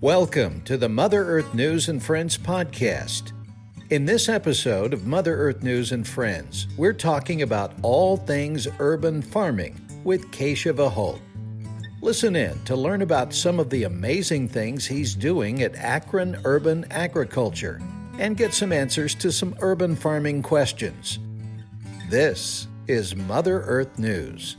Welcome to the Mother Earth News and Friends podcast. In this episode of Mother Earth News and Friends, we're talking about all things urban farming with Kashava Holt. Listen in to learn about some of the amazing things he's doing at Akron Urban Agriculture and get some answers to some urban farming questions. This is Mother Earth News.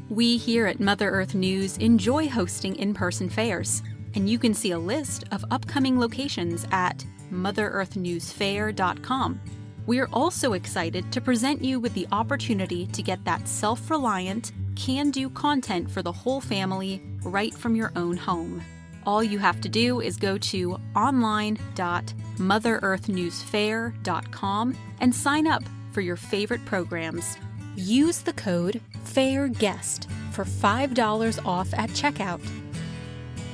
We here at Mother Earth News enjoy hosting in-person fairs, and you can see a list of upcoming locations at motherearthnewsfair.com. We're also excited to present you with the opportunity to get that self-reliant, can-do content for the whole family right from your own home. All you have to do is go to online.motherearthnewsfair.com and sign up for your favorite programs. Use the code FAIRGUEST for $5 off at checkout.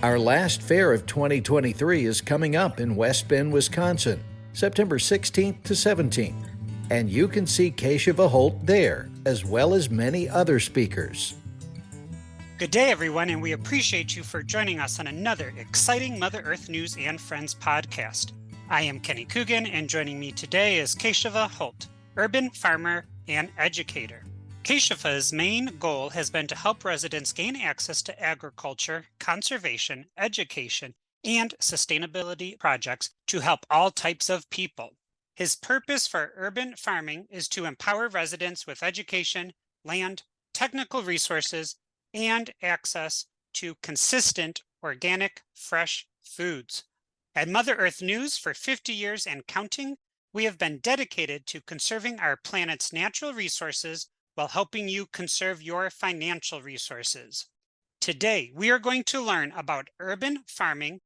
Our last fair of 2023 is coming up in West Bend, Wisconsin, September 16th to 17th, and you can see Kashava Holt there, as well as many other speakers. Good day, everyone, and we appreciate you for joining us on another exciting Mother Earth News and Friends podcast. I am Kenny Coogan, and joining me today is Kashava Holt, urban farmer and educator. Kashava's main goal has been to help residents gain access to agriculture, conservation, education, and sustainability projects to help all types of people. His purpose for urban farming is to empower residents with education, land, technical resources, and access to consistent, organic, fresh foods. At Mother Earth News for 50 years and counting, we have been dedicated to conserving our planet's natural resources while helping you conserve your financial resources. Today, we are going to learn about urban farming,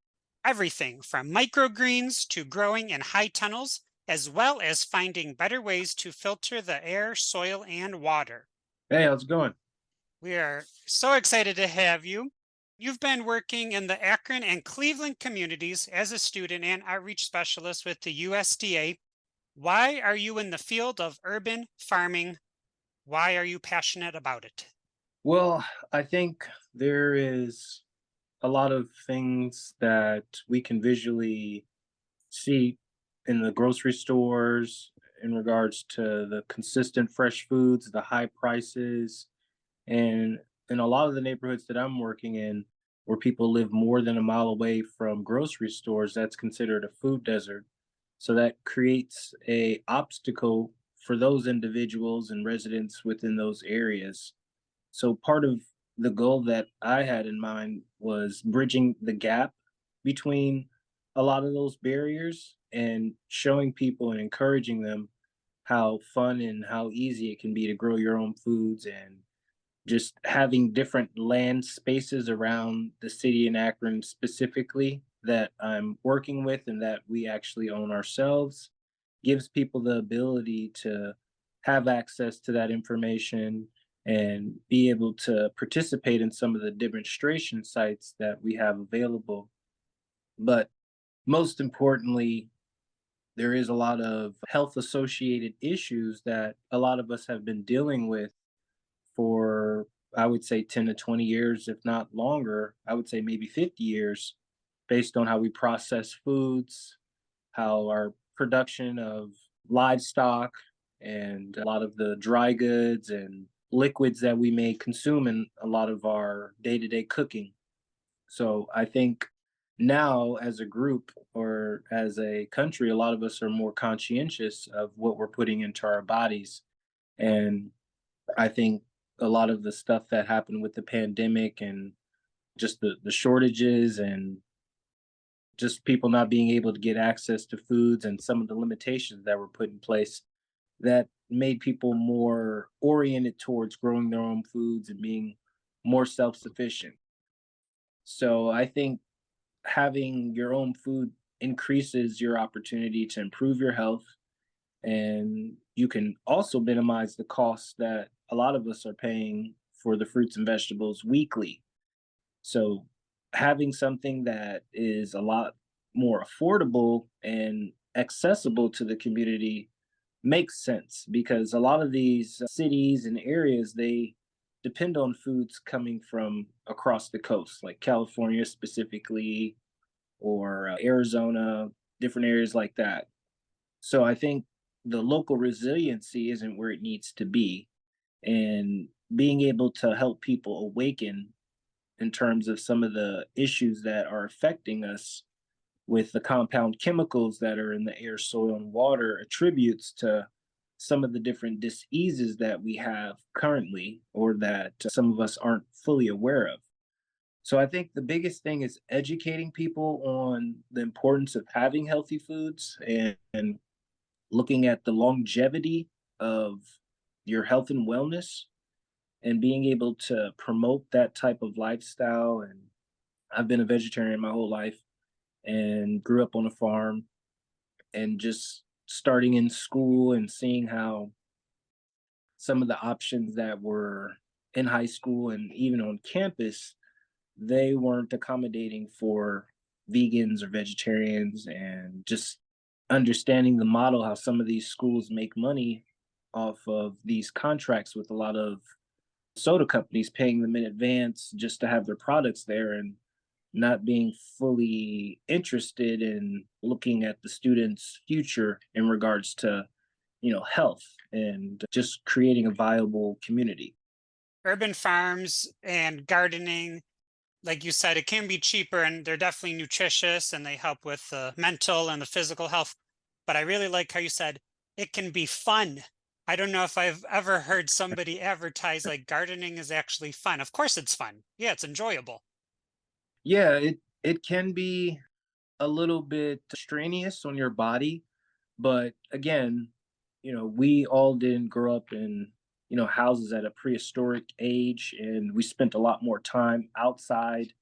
everything from microgreens to growing in high tunnels, as well as finding better ways to filter the air, soil, and water. Hey, how's it going? We are so excited to have you. You've been working in the Akron and Cleveland communities as a student and outreach specialist with the USDA. Why are you in the field of urban farming? Why are you passionate about it? Well, I think there is a lot of things that we can visually see in the grocery stores in regards to the consistent fresh foods, the high prices, and in a lot of the neighborhoods that I'm working in, where people live more than a mile away from grocery stores, that's considered a food desert. So that creates an obstacle for those individuals and residents within those areas. So part of the goal that I had in mind was bridging the gap between a lot of those barriers and showing people and encouraging them how fun and how easy it can be to grow your own foods, and just having different land spaces around the city in Akron specifically that I'm working with and that we actually own ourselves gives people the ability to have access to that information and be able to participate in some of the demonstration sites that we have available. But most importantly, there is a lot of health associated issues that a lot of us have been dealing with for, I would say, 10 to 20 years, if not longer. I would say maybe 50 years, based on how we process foods, how our production of livestock, and a lot of the dry goods and liquids that we may consume in a lot of our day-to-day cooking. So I think now as a group or as a country, a lot of us are more conscientious of what we're putting into our bodies. And I think a lot of the stuff that happened with the pandemic and just the shortages and just people not being able to get access to foods and some of the limitations that were put in place, that made people more oriented towards growing their own foods and being more self-sufficient. So I think having your own food increases your opportunity to improve your health, and you can also minimize the costs that a lot of us are paying for the fruits and vegetables weekly. So having something that is a lot more affordable and accessible to the community makes sense, because a lot of these cities and areas, they depend on foods coming from across the coast, like California specifically, or Arizona, different areas like that. So I think the local resiliency isn't where it needs to be. And being able to help people awaken in terms of some of the issues that are affecting us with the compound chemicals that are in the air, soil, and water attributes to some of the different diseases that we have currently or that some of us aren't fully aware of. So I think the biggest thing is educating people on the importance of having healthy foods and looking at the longevity of your health and wellness and being able to promote that type of lifestyle. And I've been a vegetarian my whole life and grew up on a farm, and just starting in school and seeing how some of the options that were in high school and even on campus, they weren't accommodating for vegans or vegetarians, and just understanding the model, how some of these schools make money off of these contracts with a lot of soda companies, paying them in advance just to have their products there, and not being fully interested in looking at the students' future in regards to, health and just creating a viable community. Urban farms and gardening, like you said, it can be cheaper and they're definitely nutritious and they help with the mental and the physical health. But I really like how you said it can be fun. I don't know if I've ever heard somebody advertise like gardening is actually fun. Of course it's fun. Yeah, it's enjoyable. Yeah, it can be a little bit strenuous on your body, but again, we all didn't grow up in, houses at a prehistoric age, and we spent a lot more time outside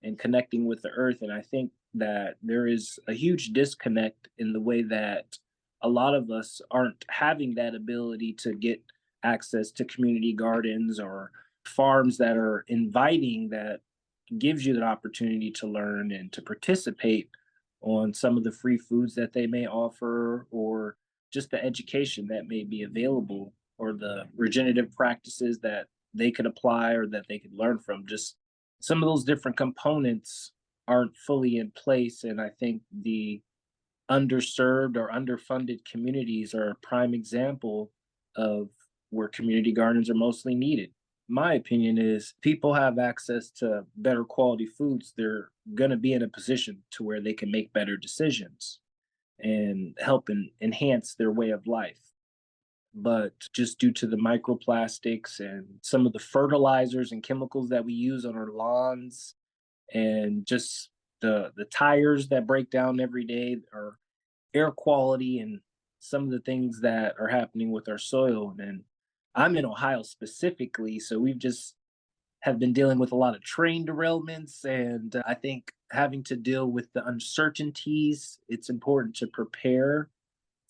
and connecting with the earth. And I think that there is a huge disconnect in the way that a lot of us aren't having that ability to get access to community gardens or farms that are inviting, that gives you the opportunity to learn and to participate on some of the free foods that they may offer, or just the education that may be available, or the regenerative practices that they could apply or that they could learn from. Just some of those different components aren't fully in place. And I think the underserved or underfunded communities are a prime example of where community gardens are mostly needed. My opinion is people have access to better quality foods, they're going to be in a position to where they can make better decisions and help and enhance their way of life. But just due to the microplastics and some of the fertilizers and chemicals that we use on our lawns, and just the tires that break down every day, or air quality, and some of the things that are happening with our soil. And I'm in Ohio specifically, so we've just have been dealing with a lot of train derailments, and I think having to deal with the uncertainties, it's important to prepare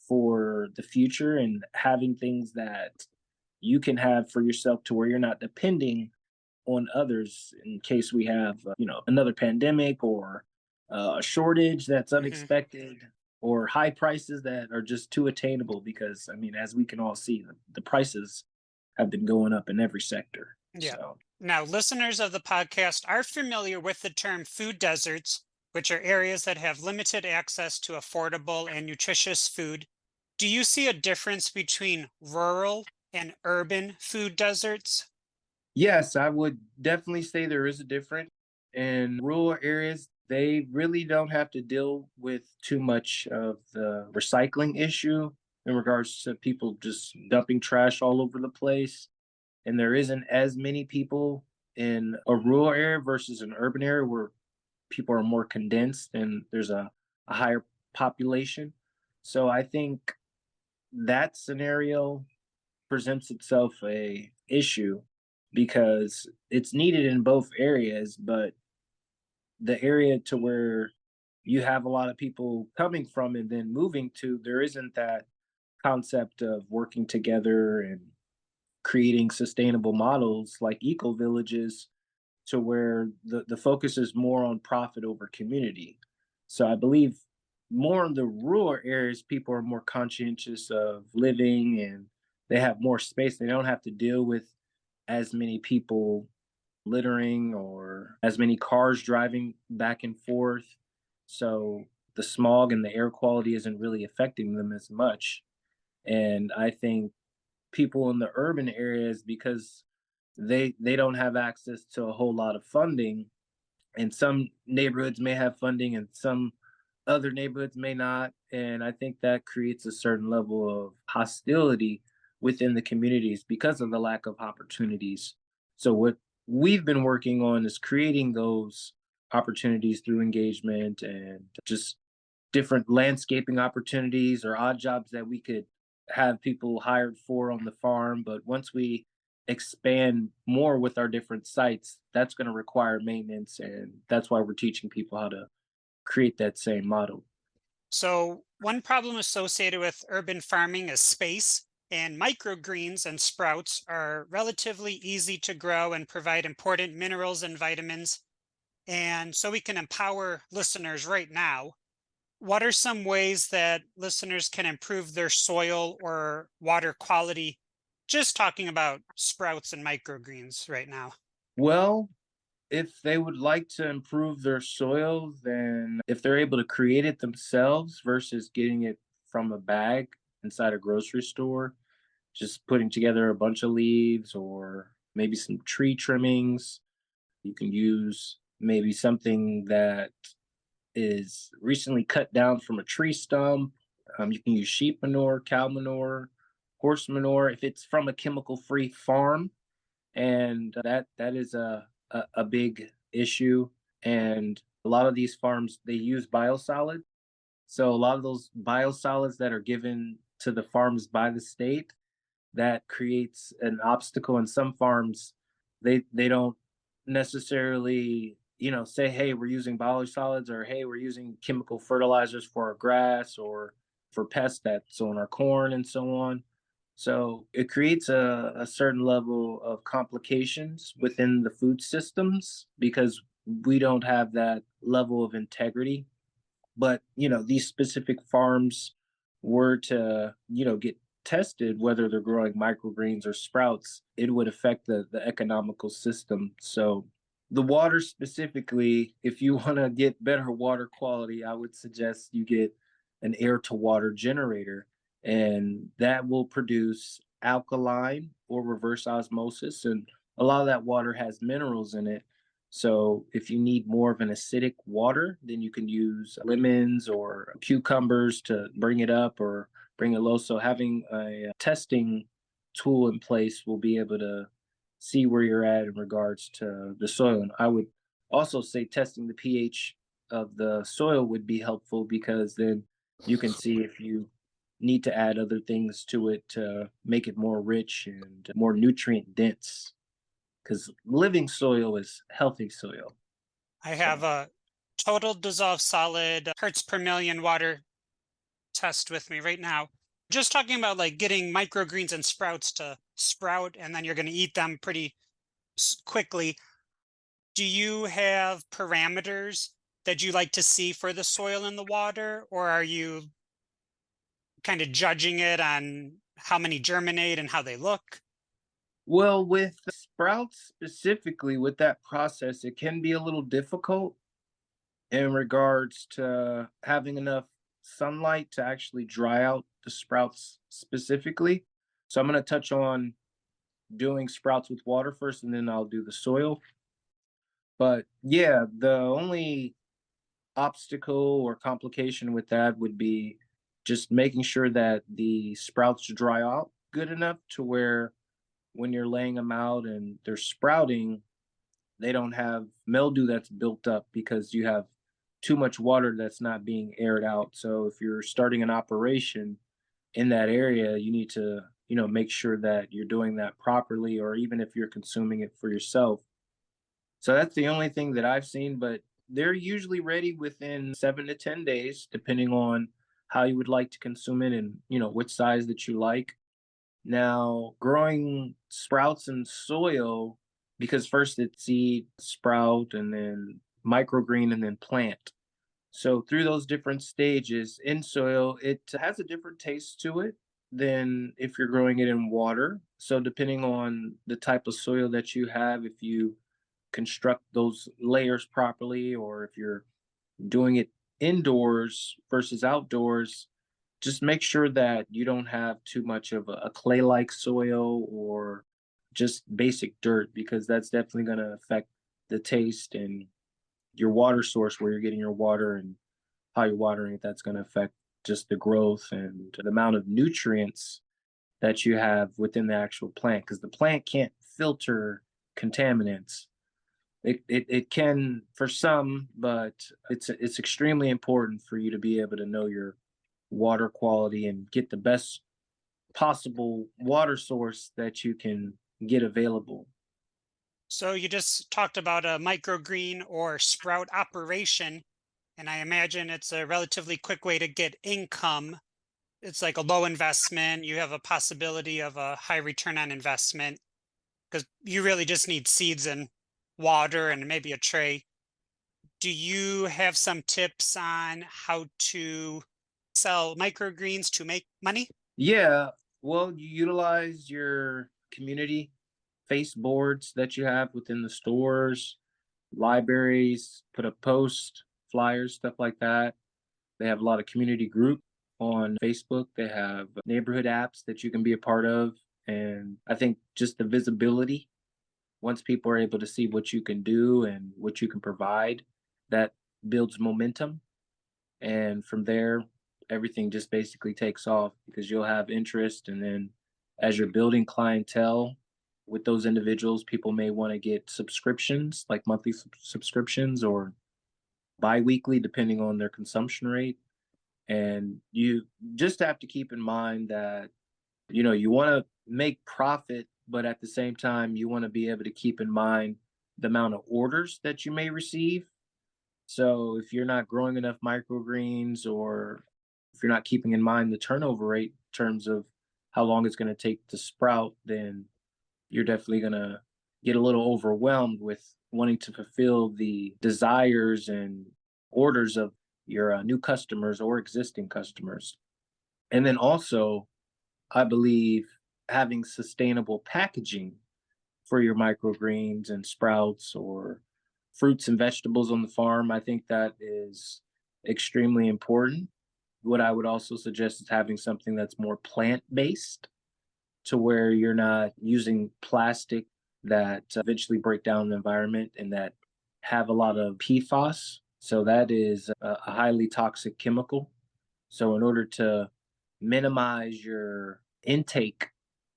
for the future and having things that you can have for yourself to where you're not depending on others in case we have, another pandemic, or a shortage that's Hmm. unexpected, or high prices that are just too attainable. Because I mean, as we can all see, the prices have been going up in every sector. Yeah. So Now, listeners of the podcast are familiar with the term food deserts, which are areas that have limited access to affordable and nutritious food. Do you see a difference between rural and urban food deserts? yes, I would definitely say there is a difference. In rural areas, they really don't have to deal with too much of the recycling issue in regards to people just dumping trash all over the place. And there isn't as many people in a rural area versus an urban area where people are more condensed and there's a higher population. So I think that scenario presents itself a issue because it's needed in both areas, but the area to where you have a lot of people coming from and then moving to, there isn't that concept of working together and creating sustainable models like eco villages, to where the focus is more on profit over community. So I believe more in the rural areas, people are more conscientious of living, and they have more space. They don't have to deal with as many people littering or as many cars driving back and forth. So the smog and the air quality isn't really affecting them as much. And I think people in the urban areas, because they don't have access to a whole lot of funding, and some neighborhoods may have funding and some other neighborhoods may not, and I think that creates a certain level of hostility within the communities because of the lack of opportunities. So what we've been working on is creating those opportunities through engagement and just different landscaping opportunities or odd jobs that we could have people hired for on the farm. But once we expand more with our different sites, that's going to require maintenance. And that's why we're teaching people how to create that same model. So, one problem associated with urban farming is space, and microgreens and sprouts are relatively easy to grow and provide important minerals and vitamins. And so, we can empower listeners right now. What are some ways that listeners can improve their soil or water quality? Just talking about sprouts and microgreens right now. Well, if they would like to improve their soil, then if they're able to create it themselves versus getting it from a bag inside a grocery store, just putting together a bunch of leaves or maybe some tree trimmings. You can use maybe something that is recently cut down from a tree stump. You can use sheep manure, cow manure, horse manure if it's from a chemical-free farm, and that is a big issue. And a lot of these farms they use biosolids. So a lot of those biosolids that are given to the farms by the state, that creates an obstacle. And some farms they don't necessarily say, hey, we're using biosolids, or hey, we're using chemical fertilizers for our grass or for pests that's on our corn and so on. So it creates a certain level of complications within the food systems because we don't have that level of integrity. But these specific farms were to get tested, whether they're growing microgreens or sprouts, it would affect the economical system. So the water specifically, if you want to get better water quality, I would suggest you get an air to water generator, and that will produce alkaline or reverse osmosis, and a lot of that water has minerals in it. So if you need more of an acidic water, then you can use lemons or cucumbers to bring it up or bring it low. So having a testing tool in place will be able to see where you're at in regards to the soil. And I would also say testing the pH of the soil would be helpful, because then you can see if you need to add other things to it to make it more rich and more nutrient dense, because living soil is healthy soil. I have So, a total dissolved solid parts per million water test with me right now. Just talking about like getting microgreens and sprouts to sprout, and then you're going to eat them pretty quickly. Do you have parameters that you like to see for the soil and the water, or are you kind of judging it on how many germinate and how they look? well, with sprouts specifically, with that process, it can be a little difficult in regards to having enough sunlight to actually dry out the sprouts specifically. So I'm going to touch on doing sprouts with water first, and then I'll do the soil. But yeah, the only obstacle or complication with that would be just making sure that the sprouts dry out good enough to where when you're laying them out and they're sprouting, they don't have mildew that's built up because you have too much water that's not being aired out. So if you're starting an operation in that area, you need to, make sure that you're doing that properly, or even if you're consuming it for yourself. So that's the only thing that I've seen, but they're usually ready within 7 to 10 days, depending on how you would like to consume it and, which size that you like. Now, growing sprouts in soil, because first it's seed, sprout, and then microgreen, and then plant. So through those different stages in soil, it has a different taste to it than if you're growing it in water. So depending on the type of soil that you have, if you construct those layers properly, or if you're doing it indoors versus outdoors, just make sure that you don't have too much of a clay-like soil or just basic dirt, because that's definitely going to affect the taste and your water source, where you're getting your water and how you're watering it. That's going to affect just the growth and the amount of nutrients that you have within the actual plant, because the plant can't filter contaminants. It can for some, but it's extremely important for you to be able to know your water quality and get the best possible water source that you can get available. So you just talked about a microgreen or sprout operation, and I imagine it's a relatively quick way to get income. It's like a low investment. You have a possibility of a high return on investment because you really just need seeds and water and maybe a tray. Do you have some tips on how to sell microgreens to make money? Yeah, well, you utilize your community face boards that you have within the stores, libraries, put up posts, flyers, stuff like that. They have a lot of community group on Facebook. They have neighborhood apps that you can be a part of. And I think just the visibility, once people are able to see what you can do and what you can provide, that builds momentum. And from there, everything just basically takes off, because you'll have interest. And then as you're building clientele with those individuals, people may want to get subscriptions, like monthly subscriptions or bi-weekly, depending on their consumption rate. And you just have to keep in mind that, you want to make profit, but at the same time, you want to be able to keep in mind the amount of orders that you may receive. So if you're not growing enough microgreens, or if you're not keeping in mind the turnover rate in terms of how long it's going to take to sprout, then you're definitely going to get a little overwhelmed with wanting to fulfill the desires and orders of your new customers or existing customers. And then also, I believe having sustainable packaging for your microgreens and sprouts or fruits and vegetables on the farm, I think that is extremely important. What I would also suggest is having something that's more plant based, to where you're not using plastic that eventually break down the environment and that have a lot of PFAS. So that is a highly toxic chemical. So in order to minimize your intake,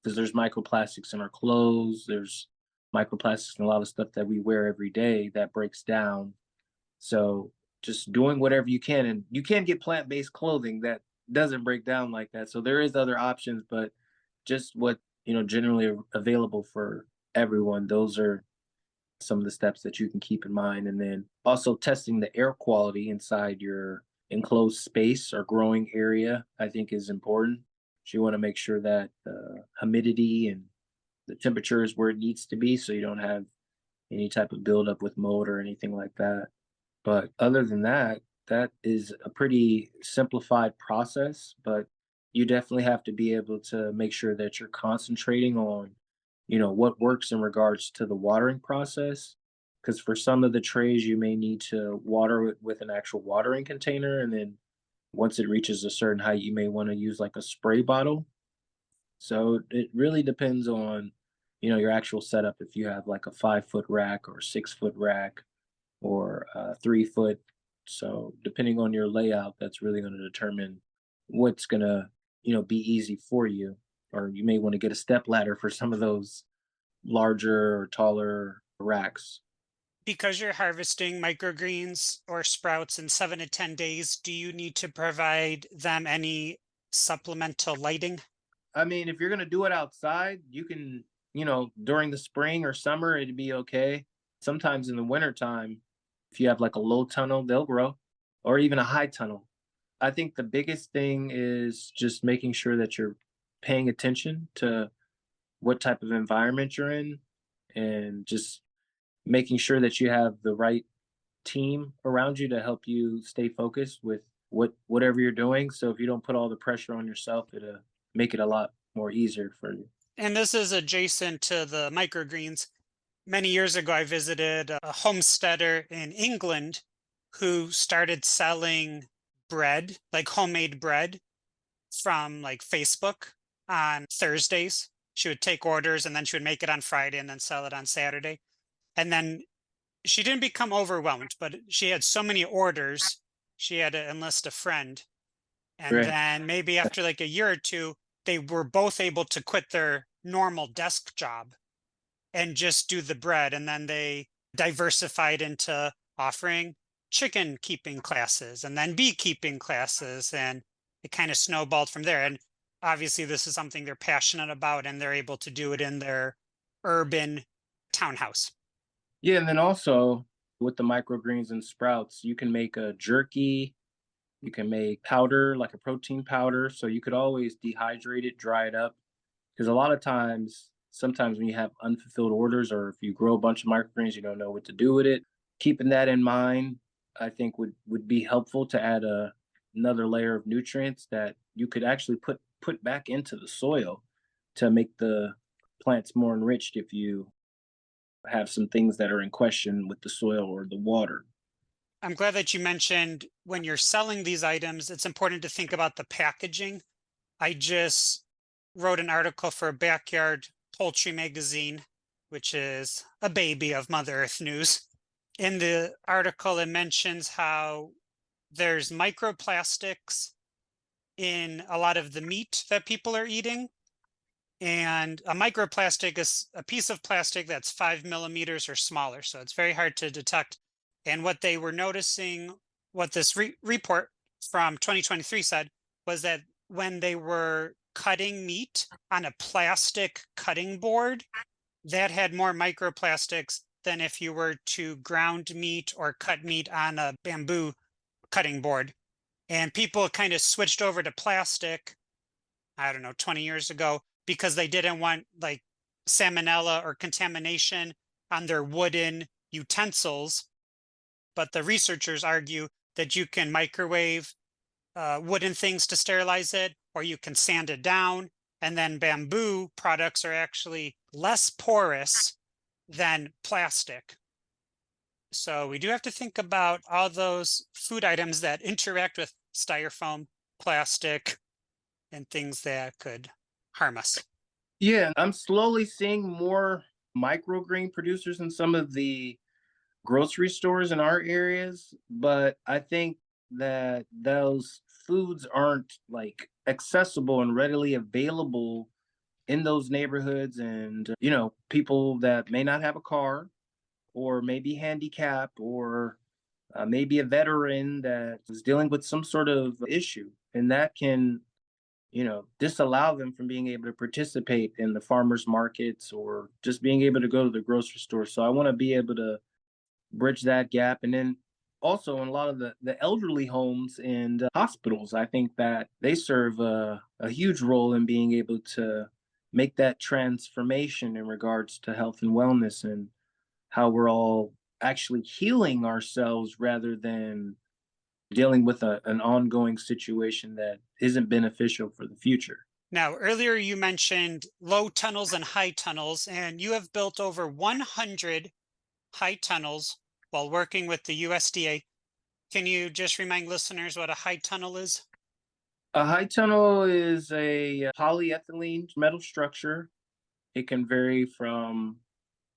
because there's microplastics in our clothes, there's microplastics in a lot of stuff that we wear every day that breaks down. So just doing whatever you can, and you can get plant-based clothing that doesn't break down like that. So there is other options, but just what, generally available for everyone. Those are some of the steps that you can keep in mind. And then also testing the air quality inside your enclosed space or growing area, I think is important. So you want to make sure that the humidity and the temperature is where it needs to be, so you don't have any type of buildup with mold or anything like that. But other than that, that is a pretty simplified process, but you definitely have to be able to make sure that you're concentrating on, what works in regards to the watering process. Because for some of the trays, you may need to water it with an actual watering container. And then once it reaches a certain height, you may want to use like a spray bottle. So it really depends on, your actual setup. If you have like a 5 foot rack or 6 foot rack or 3 foot. So depending on your layout, that's really going to determine what's going to, be easy for you. Or you may want to get a step ladder for some of those larger or taller racks. Because you're harvesting microgreens or sprouts in 7 to 10 days, do you need to provide them any supplemental lighting? I mean, if you're going to do it outside, you can, during the spring or summer, it'd be okay. Sometimes in the wintertime, if you have like a low tunnel, they'll grow, or even a high tunnel. I think the biggest thing is just making sure that you're paying attention to what type of environment you're in, and just making sure that you have the right team around you to help you stay focused with whatever you're doing. So if you don't put all the pressure on yourself, it'll make it a lot more easier for you. And this is adjacent to the microgreens. Many years ago, I visited a homesteader in England who started selling bread, like homemade bread from like Facebook on Thursdays. She would take orders and then she would make it on Friday and then sell it on Saturday. And then she didn't become overwhelmed, but she had so many orders, she had to enlist a friend. And Right. then maybe after like a year or two, they were both able to quit their normal desk job and just do the bread. And then they diversified into offering chicken keeping classes and then beekeeping classes. And it kind of snowballed from there. And obviously, this is something they're passionate about and they're able to do it in their urban townhouse. Yeah, and then also with the microgreens and sprouts, you can make a jerky, you can make powder, like a protein powder. So you could always dehydrate it, dry it up. Because a lot of times, sometimes when you have unfulfilled orders or if you grow a bunch of microgreens, you don't know what to do with it. Keeping that in mind, I think would be helpful to add another layer of nutrients that you could actually put back into the soil to make the plants more enriched if you have some things that are in question with the soil or the water. I'm glad that you mentioned when you're selling these items, it's important to think about the packaging. I just wrote an article for a backyard poultry magazine, which is a baby of Mother Earth News. In the article, it mentions how there's microplastics in a lot of the meat that people are eating. And a microplastic is a piece of plastic that's 5 millimeters or smaller. So it's very hard to detect. And what they were noticing, what this report from 2023 said, was that when they were cutting meat on a plastic cutting board, that had more microplastics than if you were to ground meat or cut meat on a bamboo cutting board. And people kind of switched over to plastic, I don't know, 20 years ago, because they didn't want like salmonella or contamination on their wooden utensils. But the researchers argue that you can microwave wooden things to sterilize it, or you can sand it down. And then bamboo products are actually less porous than plastic. So we do have to think about all those food items that interact with styrofoam, plastic, and things that could harm us. Yeah, I'm slowly seeing more microgreen producers in some of the grocery stores in our areas, but I think that those foods aren't like accessible and readily available in those neighborhoods and people that may not have a car or maybe handicapped or maybe a veteran that is dealing with some sort of issue and that can disallow them from being able to participate in the farmers markets or just being able to go to the grocery store. So I want to be able to bridge that gap. And then also in a lot of the elderly homes and hospitals, I think that they serve a huge role in being able to make that transformation in regards to health and wellness and how we're all actually healing ourselves rather than dealing with an ongoing situation that isn't beneficial for the future. Now, earlier you mentioned low tunnels and high tunnels, and you have built over 100 high tunnels while working with the USDA. Can you just remind listeners what a high tunnel is? A high tunnel is a polyethylene metal structure. It can vary from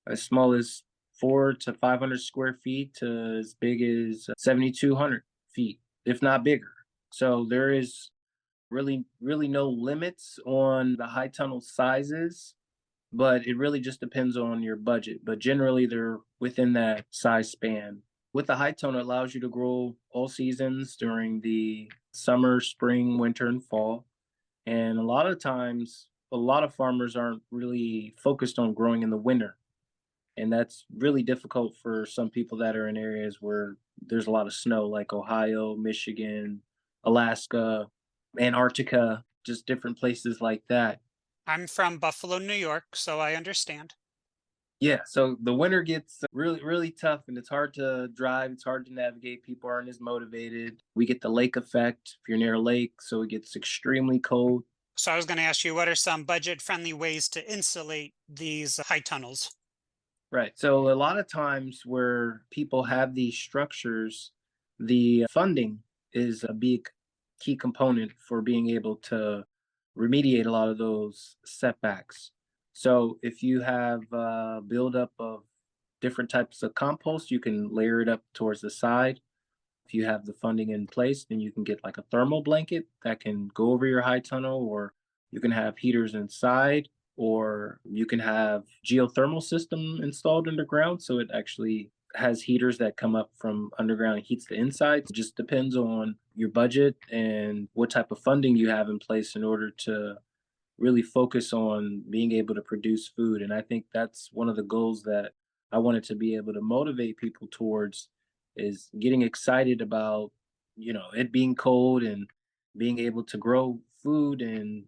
as small as 4 to 500 square feet to as big as 7,200 feet, if not bigger. So there is really no limits on the high tunnel sizes, but it really just depends on your budget. But generally, they're within that size span. With the high tunnel, it allows you to grow all seasons during the summer, spring, winter, and fall. And a lot of times, a lot of farmers aren't really focused on growing in the winter. And that's really difficult for some people that are in areas where there's a lot of snow, like Ohio, Michigan, Alaska, Antarctica, just different places like that. I'm from Buffalo, New York, so I understand. Yeah, so the winter gets really tough and it's hard to drive, it's hard to navigate. People aren't as motivated. We get the lake effect if you're near a lake, so it gets extremely cold. So I was going to ask you, what are some budget-friendly ways to insulate these high tunnels? Right. So a lot of times where people have these structures, The funding is a big key component for being able to remediate a lot of those setbacks. So if you have a buildup of different types of compost, you can layer it up towards the side. If you have the funding in place, then you can get like a thermal blanket that can go over your high tunnel, or you can have heaters inside, or you can have geothermal system installed underground. So it actually has heaters that come up from underground and heats the inside. It just depends on your budget and what type of funding you have in place in order to really focus on being able to produce food. And I think that's one of the goals that I wanted to be able to motivate people towards, is getting excited about, it being cold and being able to grow food and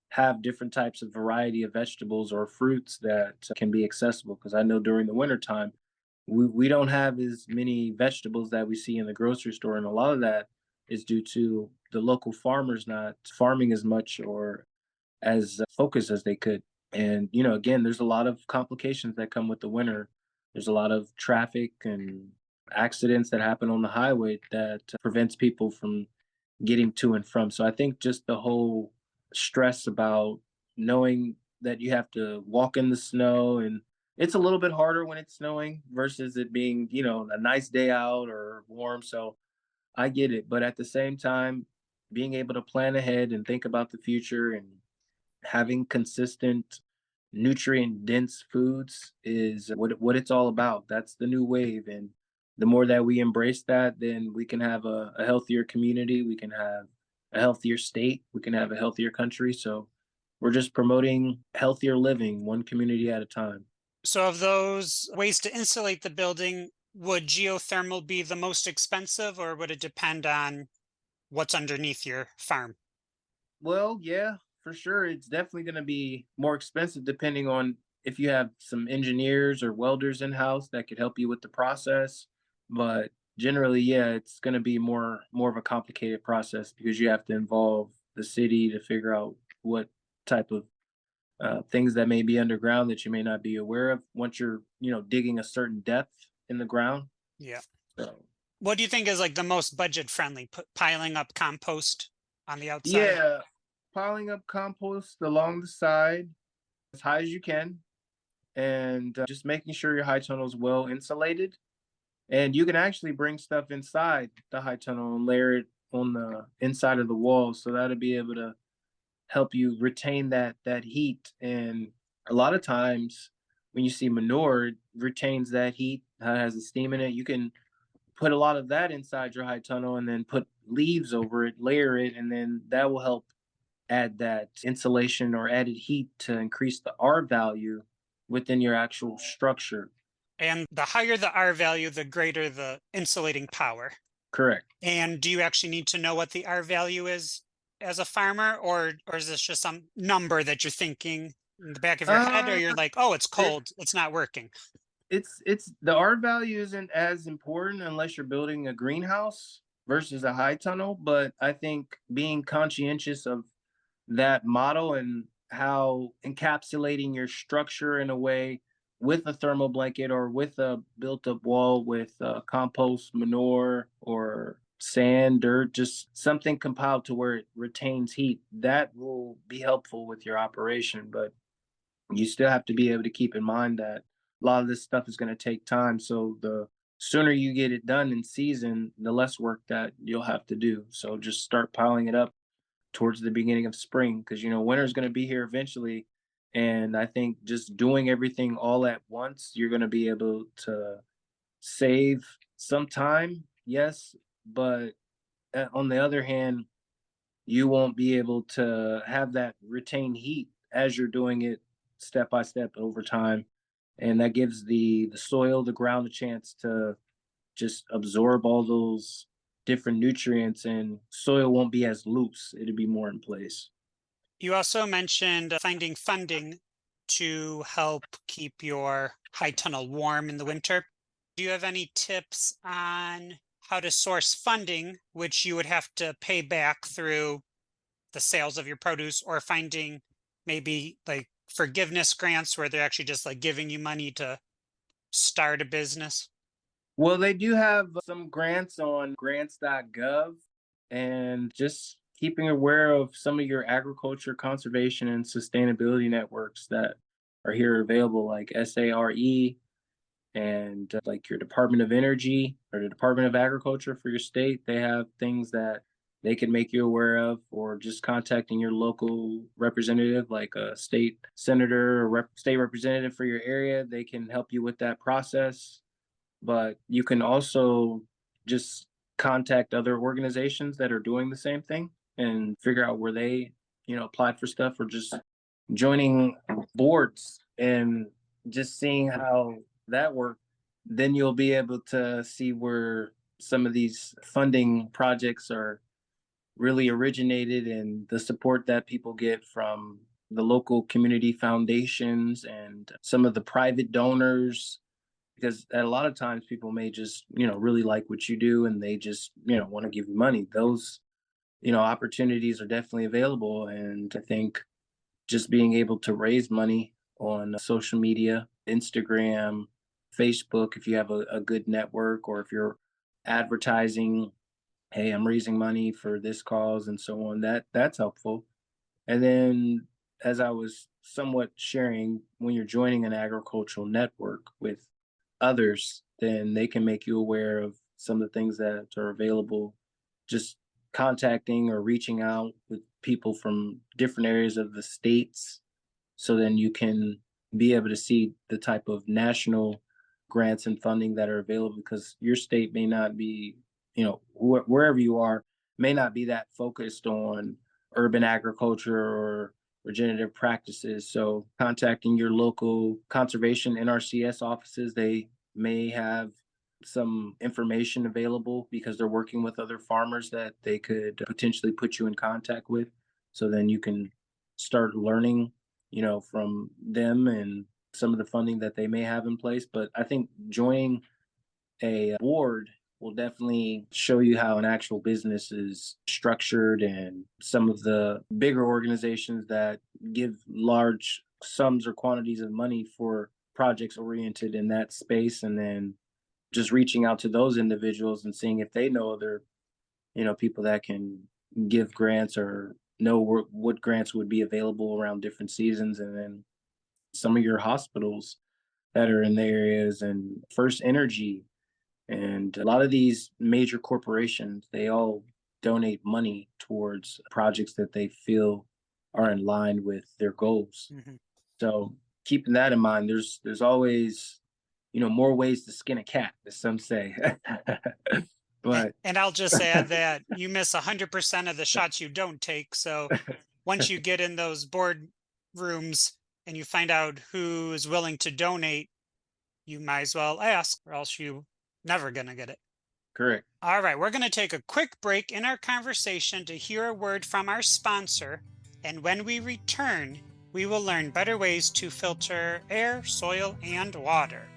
have different types of variety of vegetables or fruits that can be accessible. Because I know during the wintertime, we don't have as many vegetables that we see in the grocery store. And a lot of that is due to the local farmers not farming as much or as focused as they could. And, again, there's a lot of complications that come with the winter. There's a lot of traffic and accidents that happen on the highway that prevents people from getting to and from. So I think just the whole stress about knowing that you have to walk in the snow, and it's a little bit harder when it's snowing versus it being, a nice day out or warm. So I get it. But at the same time, being able to plan ahead and think about the future and having consistent nutrient dense foods is what it's all about. That's the new wave. And the more that we embrace that, then we can have a healthier community, we can have a healthier state, we can have a healthier country. So we're just promoting healthier living one community at a time. So, of those ways to insulate the building, would geothermal be the most expensive, or would it depend on what's underneath your farm? Well, yeah, for sure. It's definitely going to be more expensive depending on if you have some engineers or welders in house that could help you with the process. But generally, yeah, it's going to be more of a complicated process because you have to involve the city to figure out what type of things that may be underground that you may not be aware of once you're, digging a certain depth in the ground. Yeah. So, What do you think is like the most budget friendly? Piling up compost on the outside? yeah, piling up compost along the side as high as you can, and just making sure your high tunnel is well insulated. And you can actually bring stuff inside the high tunnel and layer it on the inside of the wall, so that'll be able to help you retain that heat. And a lot of times when you see manure, it retains that heat, has the steam in it. You can put a lot of that inside your high tunnel and then put leaves over it, layer it, and then that will help add that insulation or added heat to increase the R value within your actual structure. And the higher the R value, the greater the insulating power. Correct. And do you actually need to know what the R value is as a farmer, or is this just some number that you're thinking in the back of your head, or Uh, you're like, oh, it's it, cold, it's not working? it's the R value isn't as important unless you're building a greenhouse versus a high tunnel. But I think being conscientious of that model and how encapsulating your structure in a way with a thermal blanket or with a built up wall with compost, manure, or sand, dirt, just something compiled to where it retains heat, that will be helpful with your operation. But you still have to be able to keep in mind that a lot of this stuff is going to take time. So the sooner you get it done in season, the less work that you'll have to do. So just start piling it up towards the beginning of spring, because winter's going to be here eventually. And I think just doing everything all at once, you're going to be able to save some time, yes, but on the other hand, you won't be able to have that retained heat as you're doing it step by step over time. And that gives the soil, the ground, a chance to just absorb all those different nutrients, and soil won't be as loose. It'll be more in place. You also mentioned finding funding to help keep your high tunnel warm in the winter. Do you have any tips on how to source funding, which you would have to pay back through the sales of your produce, or finding maybe like forgiveness grants where they're actually just like giving you money to start a business? Well, they do have some grants on grants.gov, and just keeping aware of some of your agriculture, conservation, and sustainability networks that are here available, like SARE and like your Department of Energy or the Department of Agriculture for your state. They have things that they can make you aware of, or just contacting your local representative, like a state senator or state representative for your area. They can help you with that process. But you can also just contact other organizations that are doing the same thing and figure out where they, applied for stuff, or just joining boards and just seeing how that works. Then you'll be able to see where some of these funding projects are really originated, and the support that people get from the local community foundations and some of the private donors, because a lot of times people may just really like what you do, and they just want to give you money. Those opportunities are definitely available, and I think just being able to raise money on social media, Instagram, Facebook, if you have a good network, or if you're advertising, hey, I'm raising money for this cause and so on, that's helpful. And then, as I was somewhat sharing, when you're joining an agricultural network with others, then they can make you aware of some of the things that are available. Just contacting or reaching out with people from different areas of the states, so then you can be able to see the type of national grants and funding that are available, because your state may not be, wherever you are, may not be that focused on urban agriculture or regenerative practices. So contacting your local conservation NRCS offices, they may have some information available because they're working with other farmers that they could potentially put you in contact with. So then you can start learning, from them and some of the funding that they may have in place. But I think joining a board will definitely show you how an actual business is structured, and some of the bigger organizations that give large sums or quantities of money for projects oriented in that space, and then just reaching out to those individuals and seeing if they know other people that can give grants, or know what grants would be available around different seasons. And then some of your hospitals that are in the areas, and First Energy, and a lot of these major corporations, they all donate money towards projects that they feel are in line with their goals. Mhm. So keeping that in mind, there's always, more ways to skin a cat, as some say. But And I'll just add that you miss 100% of the shots you don't take. So once you get in those board rooms and you find out who is willing to donate, you might as well ask, or else you never gonna get it. correct. All right, we're going to take a quick break in our conversation to hear a word from our sponsor. And when we return, we will learn better ways to filter air, soil, and water.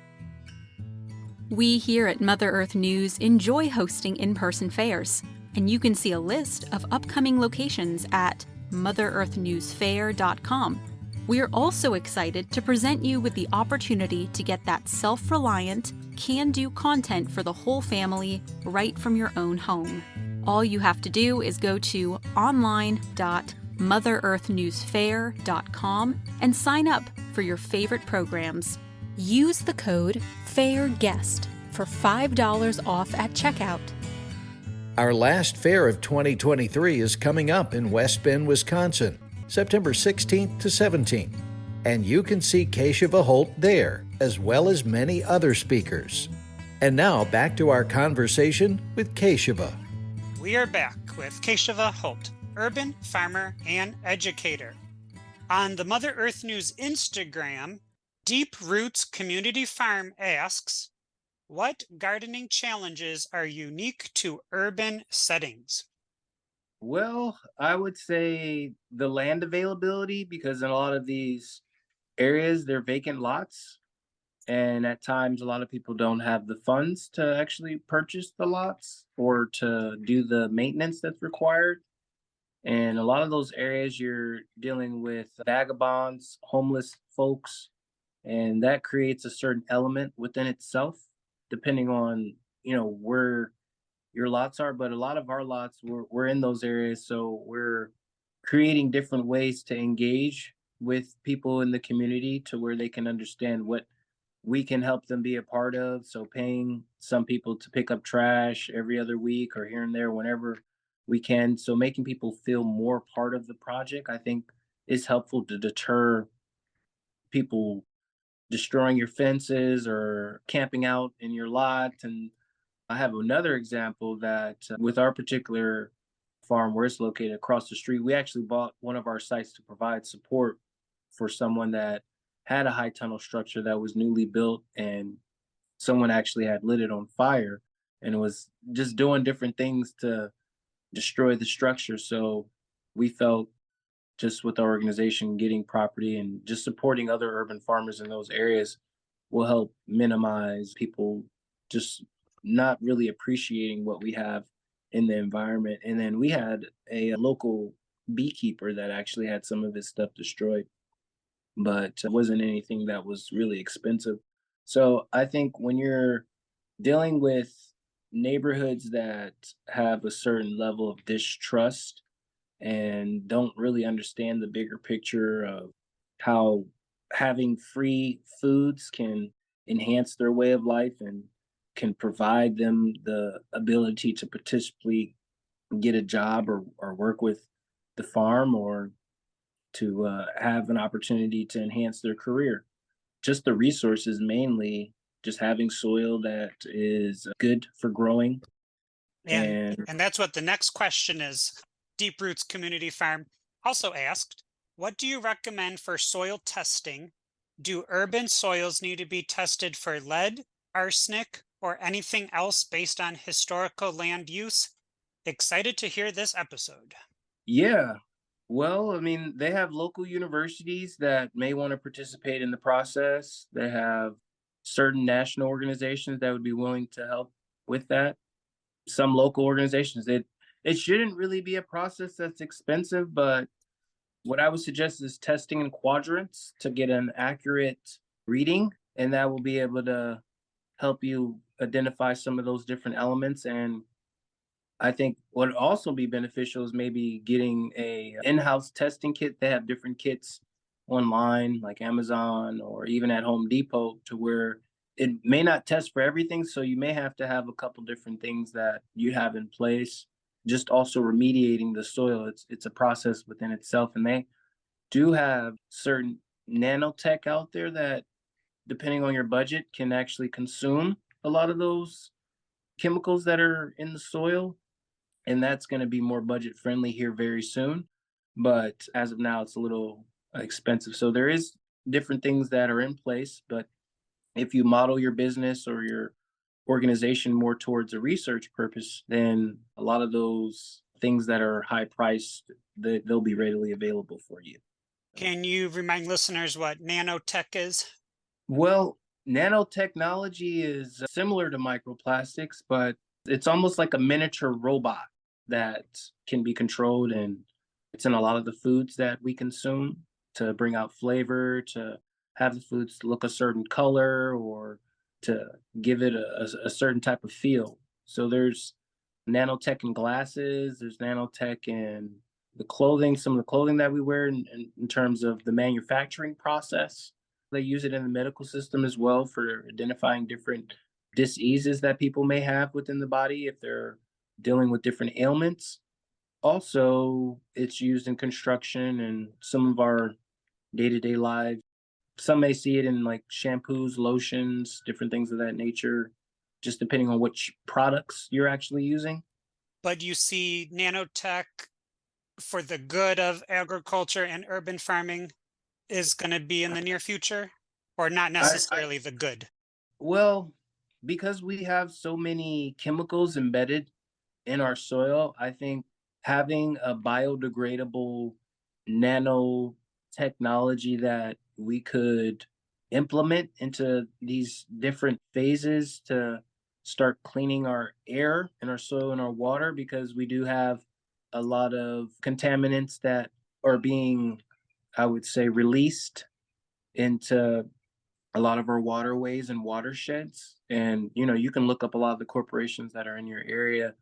We here at Mother Earth News enjoy hosting in-person fairs, and you can see a list of upcoming locations at motherearthnewsfair.com. We're also excited to present you with the opportunity to get that self-reliant, can-do content for the whole family right from your own home. All you have to do is go to online.motherearthnewsfair.com and sign up for your favorite programs. Use the code FAIRGUEST for $5 off at checkout. Our last fair of 2023 is coming up in West Bend, Wisconsin, September 16th to 17th. And you can see Kashava Holt there, as well as many other speakers. And now back to our conversation with Kashava. We are back with Kashava Holt, urban farmer and educator. On the Mother Earth News Instagram, Deep Roots Community Farm asks, what gardening challenges are unique to urban settings? Well, I would say the land availability, because in a lot of these areas, they're vacant lots. And at times, a lot of people don't have the funds to actually purchase the lots or to do the maintenance that's required. And a lot of those areas, you're dealing with vagabonds, homeless folks, and that creates a certain element within itself. depending on, where your lots are. But a lot of our lots, we're in those areas. So we're creating different ways to engage with people in the community to where they can understand what we can help them be a part of. So paying some people to pick up trash every other week or here and there whenever we can. So making people feel more part of the project, I think, is helpful to deter people destroying your fences or camping out in your lot. And I have another example that with our particular farm where it's located across the street, we actually bought one of our sites to provide support for someone that had a high tunnel structure that was newly built, and someone actually had lit it on fire and was just doing different things to destroy the structure. So we felt, just with our organization, getting property and just supporting other urban farmers in those areas will help minimize people just not really appreciating what we have in the environment. And then we had a local beekeeper that actually had some of his stuff destroyed, but it wasn't anything that was really expensive. So I think when you're dealing with neighborhoods that have a certain level of distrust and don't really understand the bigger picture of how having free foods can enhance their way of life and can provide them the ability to potentially get a job or work with the farm or to have an opportunity to enhance their career. Just the resources, mainly just having soil that is good for growing. And And and that's what the next question is. Deep Roots Community Farm also asked, what do you recommend for soil testing? Do urban soils need to be tested for lead, arsenic, or anything else based on historical land use? Excited to hear this episode. yeah, well, I mean, they have local universities that may want to participate in the process. They have certain national organizations that would be willing to help with that. Some local organizations. It shouldn't really be a process that's expensive, but what I would suggest is testing in quadrants to get an accurate reading, and that will be able to help you identify some of those different elements. And I think what would also be beneficial is maybe getting a in-house testing kit. They have different kits online, like Amazon or even at Home Depot, to where it may not test for everything. So you may have to have a couple different things that you have in place. Just also remediating the soil. It's a process within itself, and they do have certain nanotech out there that, depending on your budget, can actually consume a lot of those chemicals that are in the soil, and that's going to be more budget friendly here very soon. But as of now, it's a little expensive. So there is different things that are in place, but if you model your business or your organization more towards a research purpose, then a lot of those things that are high priced, they'll be readily available for you. Can you remind listeners what nanotech is? Well, nanotechnology is similar to microplastics, but it's almost like a miniature robot that can be controlled, and it's in a lot of the foods that we consume to bring out flavor, to have the foods look a certain color, or to give it a certain type of feel. So there's nanotech in glasses, there's nanotech in the clothing, some of the clothing that we wear in terms of the manufacturing process. They use it in the medical system as well for identifying different diseases that people may have within the body if they're dealing with different ailments. Also, it's used in construction and some of our day to day lives. Some may see it in like shampoos, lotions, different things of that nature, just depending on which products you're actually using. But you see nanotech for the good of agriculture and urban farming is going to be in the near future, or not I necessarily the good? well, because we have so many chemicals embedded in our soil, I think having a biodegradable nanotechnology that we could implement into these different phases to start cleaning our air and our soil and our water, because we do have a lot of contaminants that are being, I would say, released into a lot of our waterways and watersheds. And, you can look up a lot of the corporations that are in your area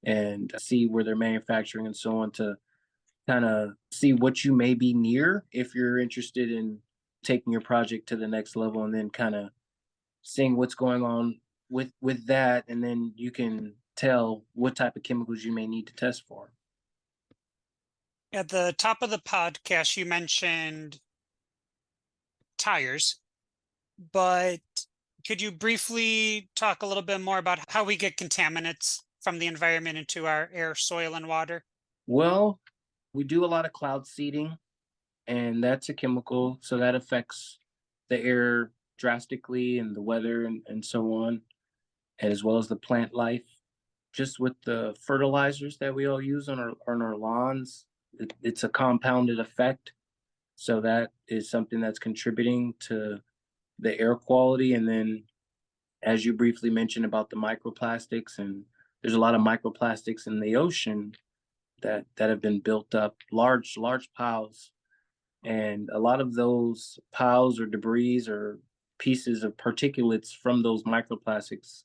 and see where they're manufacturing and so on to kind of see what you may be near if you're interested in taking your project to the next level, and then kind of seeing what's going on with that, and then you can tell what type of chemicals you may need to test for. At the top of the podcast, you mentioned tires, but could you briefly talk a little bit more about how we get contaminants from the environment into our air, soil, and water? Well, we do a lot of cloud seeding, and that's a chemical, so that affects the air drastically, and the weather, and so on, as well as the plant life. Just with the fertilizers that we all use on our lawns, it's a compounded effect. So that is something that's contributing to the air quality. And then, as you briefly mentioned about the microplastics, and there's a lot of microplastics in the ocean that have been built up, large piles, and a lot of those piles or debris or pieces of particulates from those microplastics,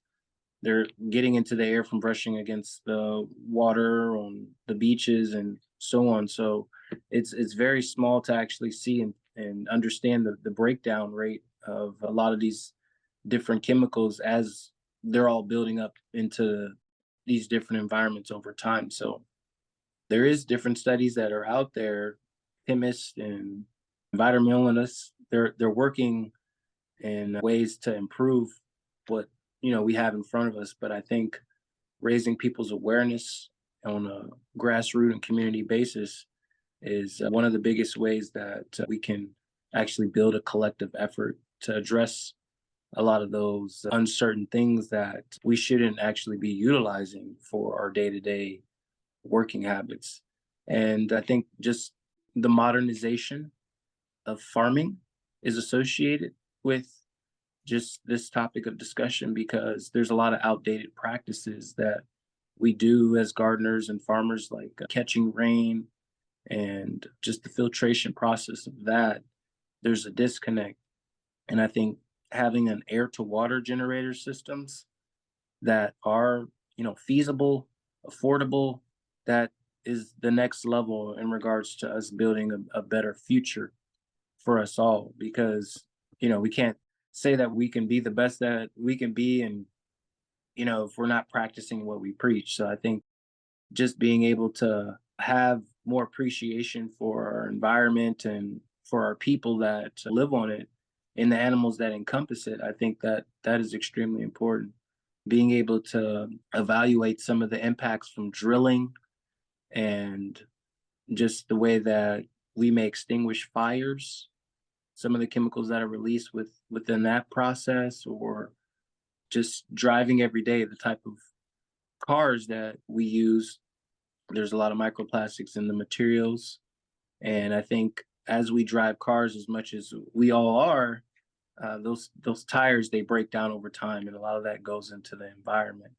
they're getting into the air from brushing against the water on the beaches and so on. So it's very small to actually see and understand the breakdown rate of a lot of these different chemicals as they're all building up into these different environments over time. So there is different studies that are out there, chemists and environmentalists. They're working in ways to improve what we have in front of us. But I think raising people's awareness on a grassroots and community basis is one of the biggest ways that we can actually build a collective effort to address a lot of those uncertain things that we shouldn't actually be utilizing for our day-to-day working habits. And I think just the modernization of farming is associated with just this topic of discussion, because there's a lot of outdated practices that we do as gardeners and farmers, like catching rain and just the filtration process of that. There's a disconnect. And I think having an air to water generator systems that are, feasible, affordable, that is the next level in regards to us building a better future for us all. Because, we can't say that we can be the best that we can be, and, if we're not practicing what we preach. So I think just being able to have more appreciation for our environment and for our people that live on it and the animals that encompass it, I think that is extremely important. Being able to evaluate some of the impacts from drilling, and just the way that we may extinguish fires, some of the chemicals that are released within that process, or just driving every day, the type of cars that we use. There's a lot of microplastics in the materials. And I think as we drive cars, as much as we all are, those tires, they break down over time, and a lot of that goes into the environment.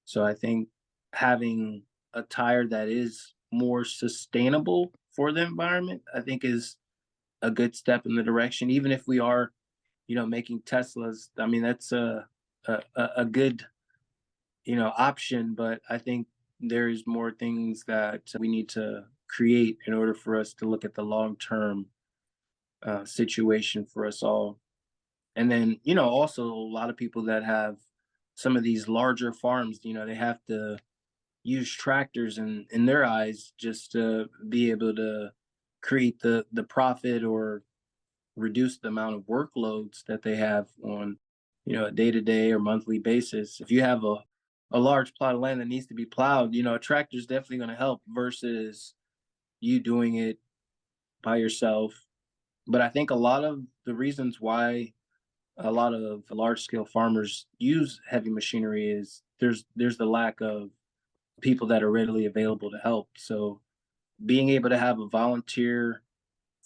So I think having a tire that is more sustainable for the environment, I think, is a good step in the direction. Even if we are, making Teslas, I mean, that's a good, option. But I think there's more things that we need to create in order for us to look at the long term situation for us all. And then, also a lot of people that have some of these larger farms, they have to use tractors in their eyes just to be able to create the profit or reduce the amount of workloads that they have on, a day-to-day or monthly basis. If you have a large plot of land that needs to be plowed, a tractor is definitely going to help versus you doing it by yourself. But I think a lot of the reasons why a lot of large scale farmers use heavy machinery is there's the lack of people that are readily available to help. So being able to have a volunteer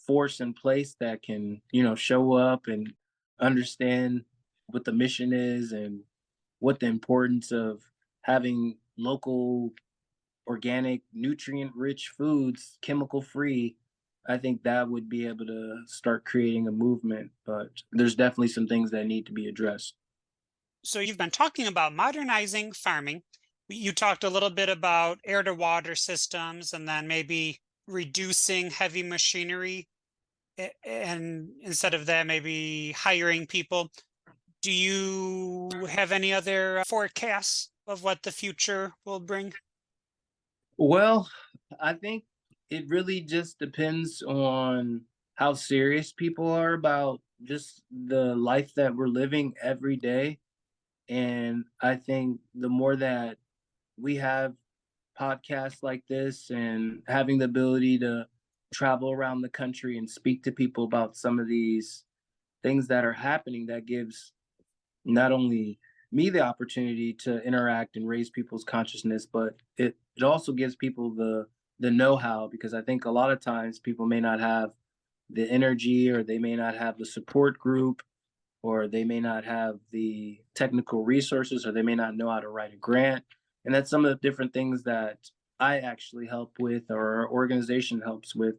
force in place that can, show up and understand what the mission is, and what the importance of having local, organic, nutrient rich foods, chemical free, I think that would be able to start creating a movement, but there's definitely some things that need to be addressed. So you've been talking about modernizing farming. You talked a little bit about air to water systems and then maybe reducing heavy machinery and instead of that, maybe hiring people. Do you have any other forecasts of what the future will bring? Well, I think it really just depends on how serious people are about just the life that we're living every day. And I think the more that we have podcasts like this and having the ability to travel around the country and speak to people about some of these things that are happening, that gives not only me the opportunity to interact and raise people's consciousness, but it also gives people the know-how, because I think a lot of times people may not have the energy, or they may not have the support group, or they may not have the technical resources, or they may not know how to write a grant. And that's some of the different things that I actually help with, or our organization helps with,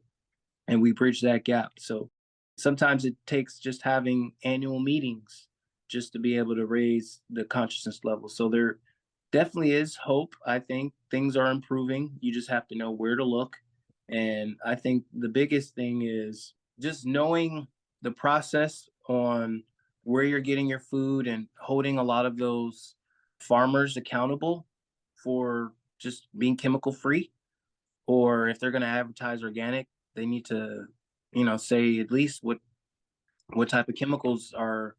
and we bridge that gap. So sometimes it takes just having annual meetings just to be able to raise the consciousness level. So there definitely is hope. I think things are improving. You just have to know where to look. And I think the biggest thing is just knowing the process on where you're getting your food, and holding a lot of those farmers accountable for just being chemical free. Or if they're going to advertise organic, they need to, say at least what type of chemicals are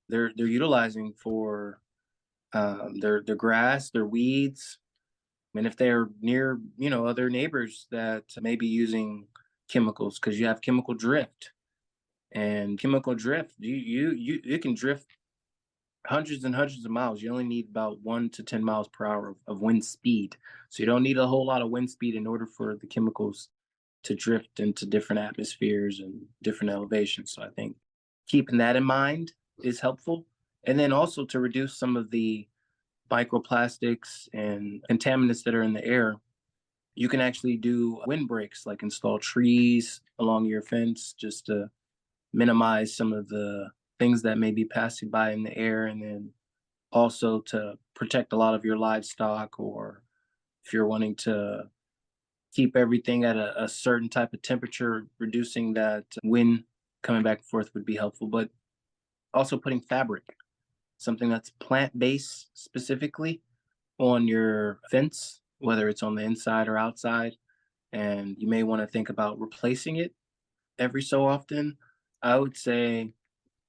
they're utilizing for their grass, their weeds, and if they're near, other neighbors that may be using chemicals, because you have chemical drift. And chemical drift, you it can drift hundreds and hundreds of miles. You only need about 1 to 10 miles per hour of wind speed. So you don't need a whole lot of wind speed in order for the chemicals to drift into different atmospheres and different elevations. So I think keeping that in mind is helpful. And then also to reduce some of the microplastics and contaminants that are in the air, you can actually do windbreaks, like install trees along your fence, just to minimize some of the things that may be passing by in the air. And then also to protect a lot of your livestock, or if you're wanting to keep everything at a certain type of temperature, reducing that wind coming back and forth would be helpful. But also putting fabric, something that's plant based specifically, on your fence, whether it's on the inside or outside. And you may want to think about replacing it every so often. I would say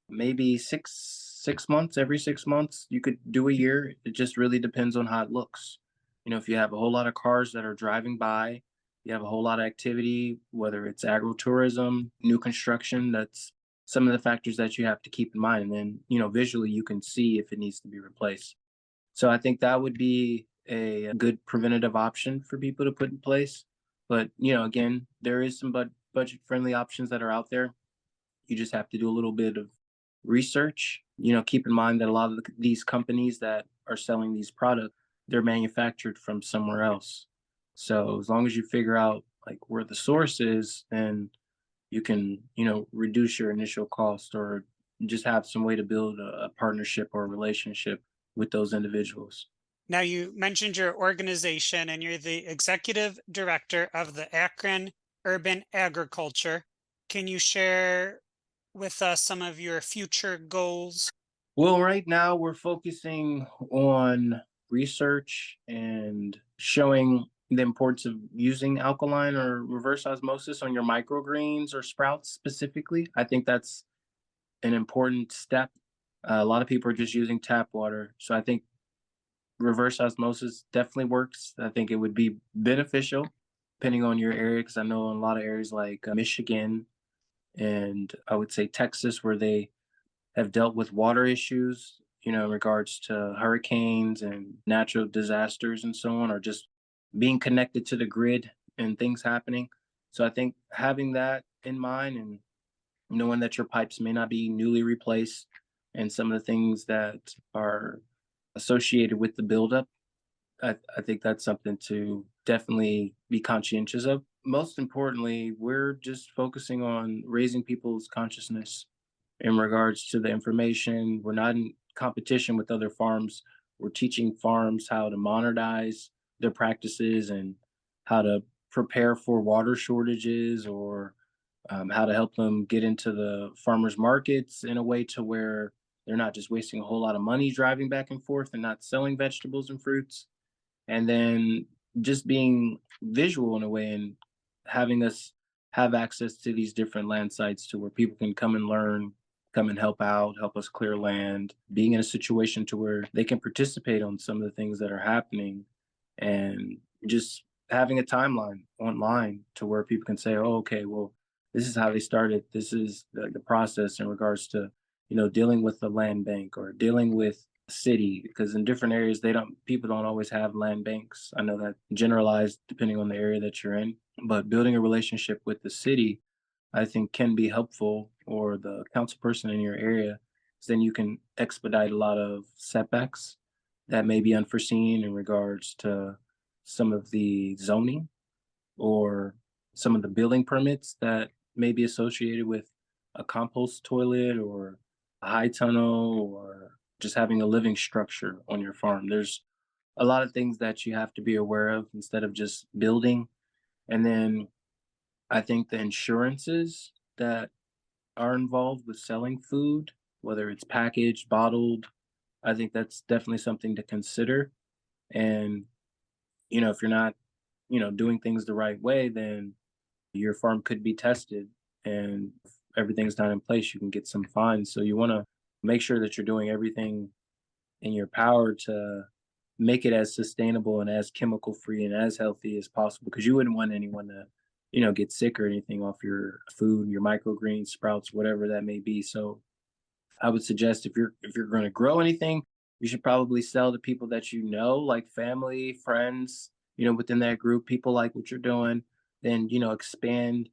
maybe six months, every 6 months. You could do a year. It just really depends on how it looks. If you have a whole lot of cars that are driving by, you have a whole lot of activity, whether it's agritourism, new construction, that's some of the factors that you have to keep in mind. And then, visually you can see if it needs to be replaced. So I think that would be a good preventative option for people to put in place. But, again, there is some budget friendly options that are out there. You just have to do a little bit of research. Keep in mind that a lot of these companies that are selling these products, they're manufactured from somewhere else. So as long as you figure out like where the source is, then you can, reduce your initial cost, or just have some way to build a partnership or a relationship with those individuals. Now, you mentioned your organization and you're the executive director of the Akron Urban Agriculture. Can you share with us some of your future goals? Well, right now we're focusing on research and showing the importance of using alkaline or reverse osmosis on your microgreens or sprouts specifically. I think that's an important step. A lot of people are just using tap water. So I think reverse osmosis definitely works. I think it would be beneficial depending on your area, because I know in a lot of areas like Michigan, and I would say Texas, where they have dealt with water issues, in regards to hurricanes and natural disasters and so on, or just being connected to the grid and things happening. So I think having that in mind, and knowing that your pipes may not be newly replaced, and some of the things that are associated with the buildup, I think that's something to definitely be conscientious of. most importantly, we're just focusing on raising people's consciousness in regards to the information. We're not in competition with other farms. We're teaching farms how to modernize their practices and how to prepare for water shortages, or how to help them get into the farmers markets in a way to where they're not just wasting a whole lot of money driving back and forth and not selling vegetables and fruits. And then just being visual in a way and having us have access to these different land sites to where people can come and learn, come and help out, help us clear land, being in a situation to where they can participate on some of the things that are happening, and just having a timeline online to where people can say, oh, okay, well, this is how they started. This is the process in regards to, dealing with the land bank or dealing with city, because in different areas people don't always have land banks. I know that generalized depending on the area that you're in, but building a relationship with the city, I think, can be helpful, or the council person in your area, so then you can expedite a lot of setbacks that may be unforeseen in regards to some of the zoning or some of the building permits that may be associated with a compost toilet or a high tunnel, or just having a living structure on your farm. There's a lot of things that you have to be aware of instead of just building. And then I think the insurances that are involved with selling food, whether it's packaged, bottled, I think that's definitely something to consider. And, if you're not, doing things the right way, then your farm could be tested. And if everything's not in place, you can get some fines. So you want to make sure that you're doing everything in your power to make it as sustainable and as chemical free and as healthy as possible, because you wouldn't want anyone to get sick or anything off your food, your microgreens, sprouts, whatever that may be. So I would suggest, if you're going to grow anything, you should probably sell to people that like family, friends, within that group. People like what you're doing, then expand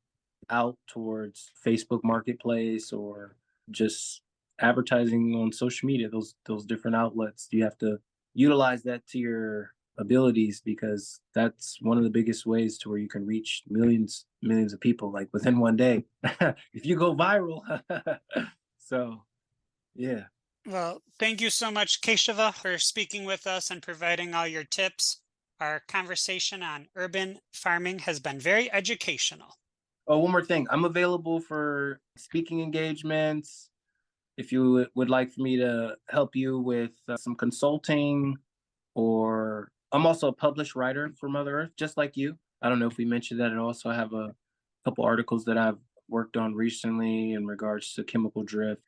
out towards Facebook Marketplace, or just advertising on social media, those different outlets. You have to utilize that to your abilities, because that's one of the biggest ways to where you can reach millions of people, like within one day, if you go viral. So yeah. Well, thank you so much, Kashava, for speaking with us and providing all your tips. Our conversation on urban farming has been very educational. Oh, one more thing. I'm available for speaking engagements. If you would like for me to help you with some consulting, or I'm also a published writer for Mother Earth, just like you. I don't know if we mentioned that at all. So I have a couple articles that I've worked on recently in regards to chemical drift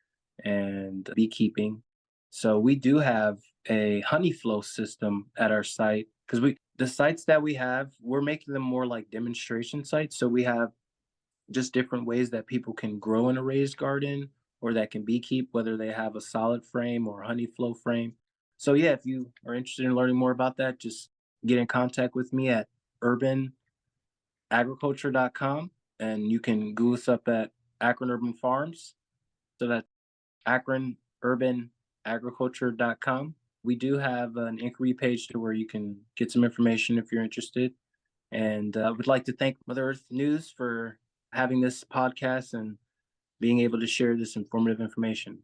and beekeeping. So we do have a honey flow system at our site, because the sites that we have, we're making them more like demonstration sites. So we have just different ways that people can grow in a raised garden, or that can beekeep, whether they have a solid frame or a honey flow frame. So yeah, if you are interested in learning more about that, just get in contact with me at urbanagriculture.com, and you can Google us up at Akron Urban Farms. So that's akronurbanagriculture.com. We do have an inquiry page to where you can get some information if you're interested. And I would like to thank Mother Earth News for having this podcast and being able to share this informative information.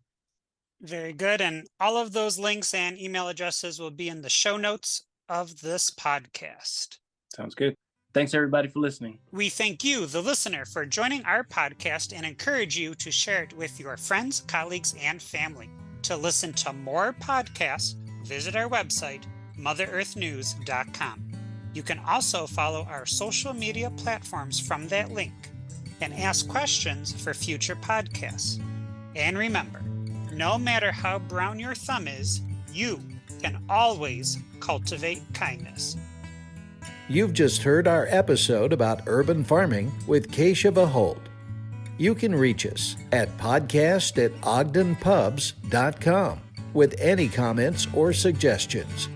Very good. And all of those links and email addresses will be in the show notes of this podcast. Sounds good. Thanks, everybody, for listening. We thank you, the listener, for joining our podcast, and encourage you to share it with your friends, colleagues, and family. To listen to more podcasts, visit our website, motherearthnews.com. You can also follow our social media platforms from that link and ask questions for future podcasts. And remember, no matter how brown your thumb is, you can always cultivate kindness. You've just heard our episode about urban farming with Kashava Holt. You can reach us at podcast@ogdenpubs.com with any comments or suggestions.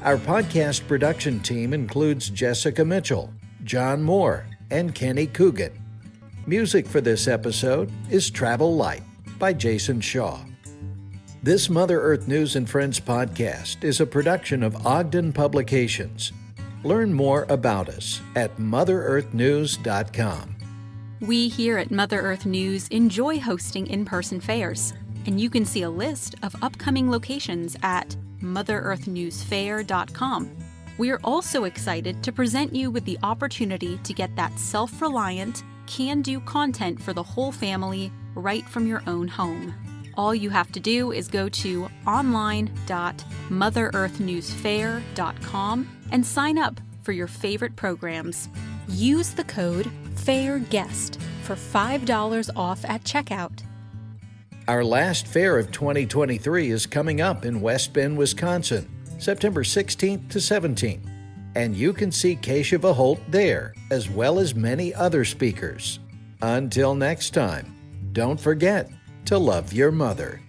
Our podcast production team includes Jessica Mitchell, John Moore, and Kenny Coogan. Music for this episode is Travel Light by Jason Shaw. This Mother Earth News and Friends podcast is a production of Ogden Publications. Learn more about us at MotherEarthNews.com. We here at Mother Earth News enjoy hosting in-person fairs, and you can see a list of upcoming locations at MotherEarthNewsFair.com. We are also excited to present you with the opportunity to get that self-reliant, can-do content for the whole family right from your own home. All you have to do is go to online.motherearthnewsfair.com and sign up for your favorite programs. Use the code FAIRGUEST for $5 off at checkout. Our last fair of 2023 is coming up in West Bend, Wisconsin, September 16th to 17th. And you can see Kashava Holt there, as well as many other speakers. Until next time, don't forget to love your mother.